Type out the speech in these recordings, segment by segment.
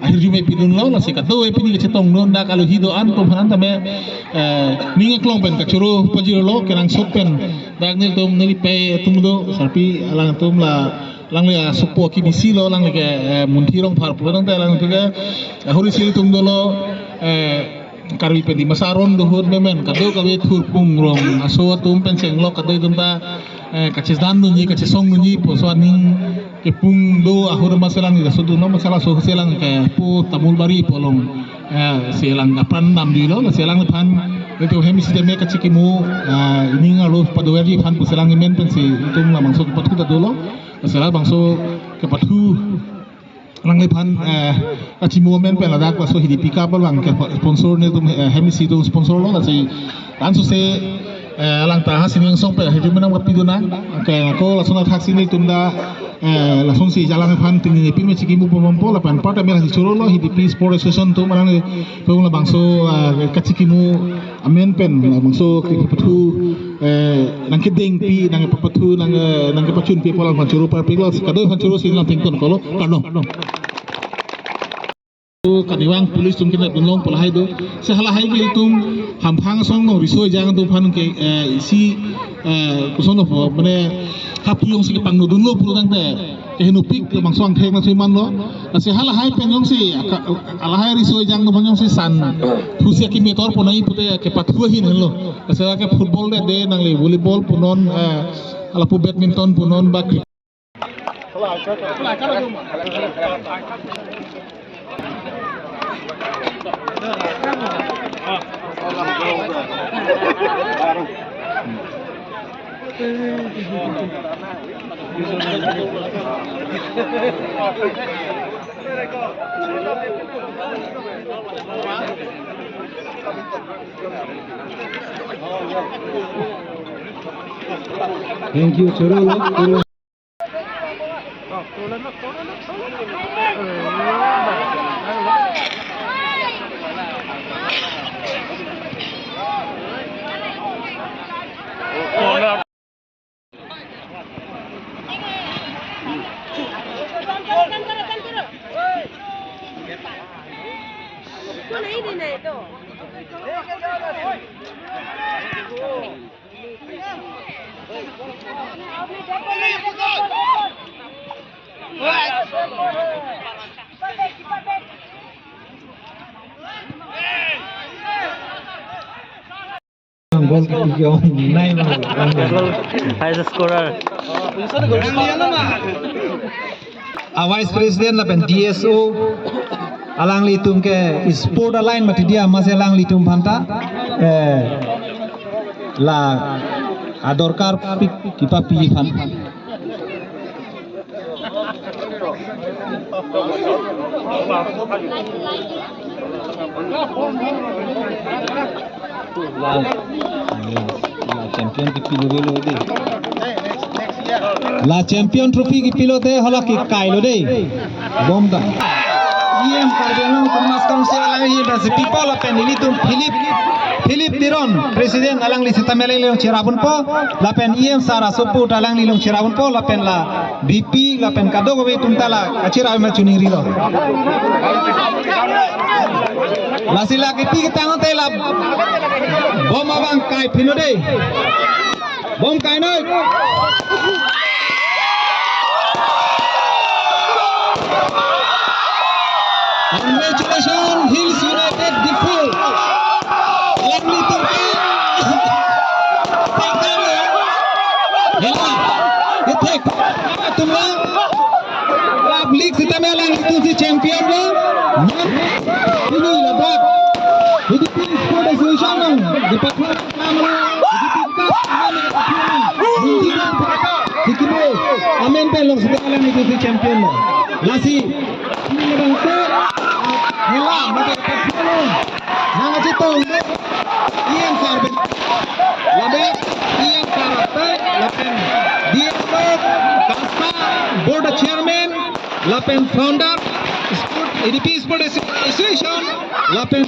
akhir Jumat pinun lo nasi kado pini kecetong non dak kalau hidoan tum hanan tame ninga klong pen kacuru pajiro lo kerang sopen dak nil tum nili pe tum do sarpi alang tum la lang le supo ki bisi lo lang le ke muntirong par pulong ta lang tuga hori sil tum do lo karwi pe di masaron do hod memen kado kawe thur pung rong aso tum pen seng lo kado tum ta kacis dan nunyi kacis song nunyi po so aning ke pung do ahur masalang ni so do no masalah so selang ke po tamul bari polong selang kapan nam di lo selang pan itu hemi sistem ka cikimu ini ngalo padowerji pan pu selang men pen si tum la mangso ke patu do lo selang bangso ke patu lang pan kacimu men pen la dak so hidipi ka lang ke sponsor ne tum hemi si tum sponsor lo la si anso se alang tahas ini langsung pe hidup menang kapido na kaya ako langsung na taksi ni tunda langsung si jalan pan tinggi pin me cikimu pomompo la pan part amela si choro lo hidipi sport association tu marang tu la bangso kacikimu amen pen bangso ke patu nang kedeng pi nang papatu nang ke pacun pi pola pan choro par piglo kado pan choro sin lang tingkon kolo kano kadiwang pulis tum kena belong pola haido sehala hai gil tum hampang song no risoi jangan tum pan ke isi kusono po mane hapulong si pang nudun lo pulo tangte ke hinupik ke bang suang thek na suiman lo sehala hai penyong si ala hai risoi jangan tum penyong si san tusia ki metor ponai pute ke patua hin lo sehala ke football de nang le volleyball punon ala pu badminton punon ba Thank you, Choro. Highest scorer. Vice President la pen DSO alang litum ke sport line mati dia masih alang litum phanta la adorkar kita pilih phan la champion की पिलो दे la champion trophy की पिलो दे हला की काइलो दे बम दा iem cardenal Thomas Council alang hi bas people apen ini tum Philip Tiron presiden alang li sitamele leong cirabun po lapen iem sara support alang li leong cirabun po lapen la BP lapen kado go tum tala acira me chuni rilo la sila ki pi tang te la bom abang kai phino de bom kai noi Congratulations, Hills United defeat. Lovely Turkey. Take tumla. Lab League kita melang itu si champion lo. Ini lebat. Jadi pilih sport association dong. Di Papua Kamera. Di Kibo. Amen pelong sudah melang itu si champion lo. Lasi. Ini bangsa. Hela maka Papua. Nang citong. Ian Sarben. Labe. Ian Karate. Lapen. Dia Kaspa. Board chairman. Lapen founder. Sport EDP Sport Association. Lapen.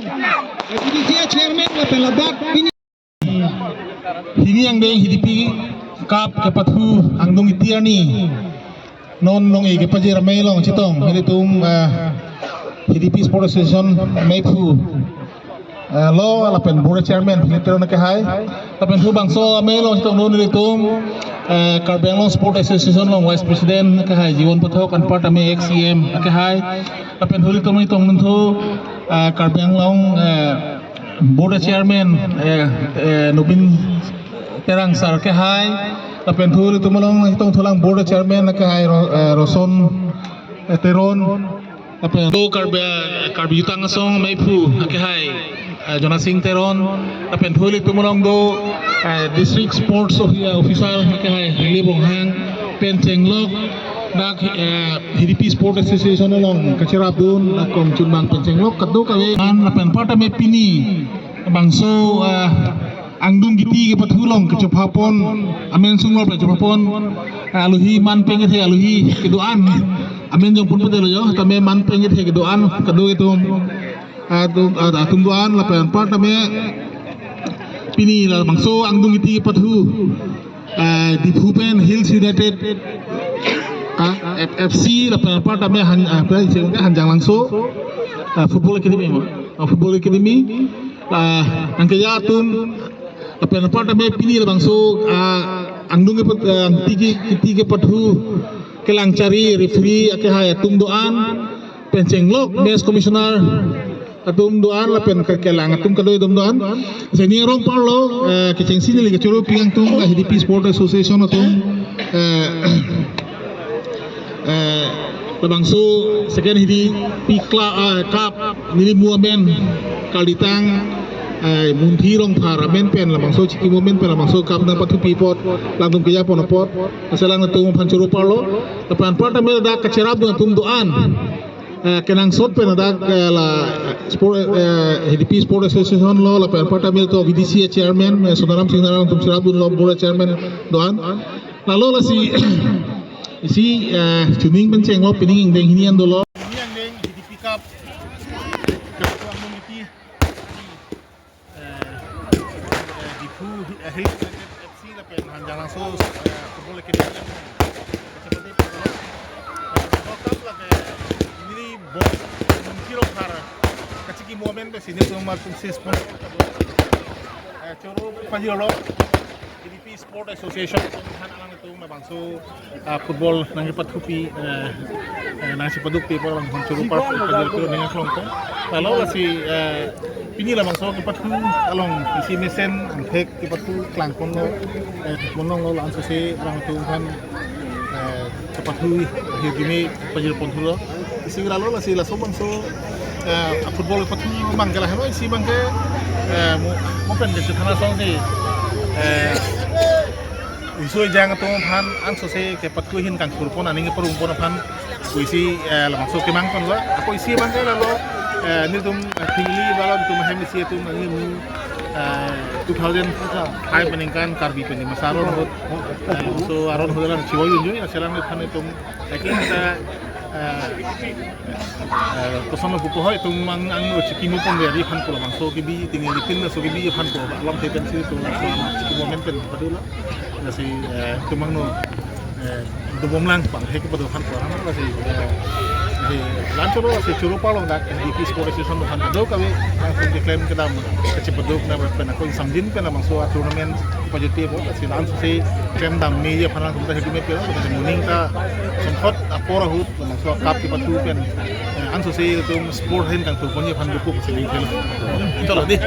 EDP chairman. Lapen Ladak. Hini yang deng hidipi kap kepatu angdong itiani non nong ege pajer ramai long citong hede tum HDP Sport Association Meipu lo là pen board chairman Philip Teron ke hai là pen thu bang so me lo chitong no ni tum Carbang Long Sport Association long vice president ke hai Jiwon Pathok an part ame XCM ke hai là pen thu tum ni tong nun thu Carbang Long board chairman Nobin Terang Sar ke hai là pen thu tum long chitong thulang board chairman ke hai Roson Teron là pen thu Karbi Yutang Asong Meipu ke hai Jonas Singh Teron là pen thu tum long do district sports officer ke hai Rile Bong Hang pen Cheng Lok dak HDP Sport Association long Kachirap dun kom chunbang pen Cheng Lok kadu kawe an la pen part me pini bangso angdung giti ke pathulong ke chapapon amen sungol pe chapapon aluhi man penge the aluhi ke doan amen jong pun pedelo yo tame man penge the ke doan kadu itu atum doan la pen part me pini la bangso angdung giti ke pathu di Phupen Hills United FC la pen part me hanjang langso football academy angkaya tum pen part me pini la bangso angdung ke pathu kelang cari referee ke hai tum doan pen Chenglok mes commissioner atum doan la pen kelang atum kadoi dum doan seni rong parlo ke cheng sini ke churu piang tum HDP Sport Association atum bangso second HDP cup nili muamen kalitang munthi rong phar amen pen la bangso chiki moment pen la bangso cup na pathu pipot langdum ke ya ponopot asalang atum phanchuru parlo pan part me da kachirap do atum doan kenang sot pen da la sport HDP Sport Association lo la pen part me to VDC chairman Sudaram Singh Naram tum sirap lo board chairman doan lalu la si tuning penceng lo pining deng hinian dolo hinian deng HDP Cup ketua mengiti di Phu Hills FC la pen hanjang langsung football academy seperti cup la ke ini bos kiro par kaciki momen pe sini tu ma tum sis pon choro panjolo HDP Sport Association han alang itu na bangso football nang pathupi nang si padukti por bang churu par panjol ko nang klong ko lalu la si pini la bangso ke pathu along isi mesen thek ke pathu klang kon lo monong lo lan se rang tu han ke pathu higini panjol pon thulo isi lalu la si la so bangso football pathu mangkala helo isi bangke mo pen de thana song si isoi jang to phan an so se ke patku hin kang kur pon aning perung pon phan kuisi la maksud ke mang pon la ako isi bang ke la lo ni tum thili bala tum hem isi tum ani mu 2005 peningkan karbi pening masaron hot so aron hodalan chiwo yun yun aselang phan tum akin ta kosono buku hoy tum mang ang chiki mu pon dari phan ko la so ke bi tingil litin so ke bi phan ko alam te kan si tum chiki moment pen padula si tumang no dubom lang pang hek padu phan ko ram si lan choro si churu palong dak HDP Sport Association no phan do kawe langsung declaim kedam kecipeduk na pen ako samjin pen amang so tournament pajuti bo si lan si claim dam ni ya phan kita hidup me pe ko muning ta sempat apora hut amang so kap ki patu pen an so si tum sport hin kang tu pon ye phan du ko si ni kel chalo di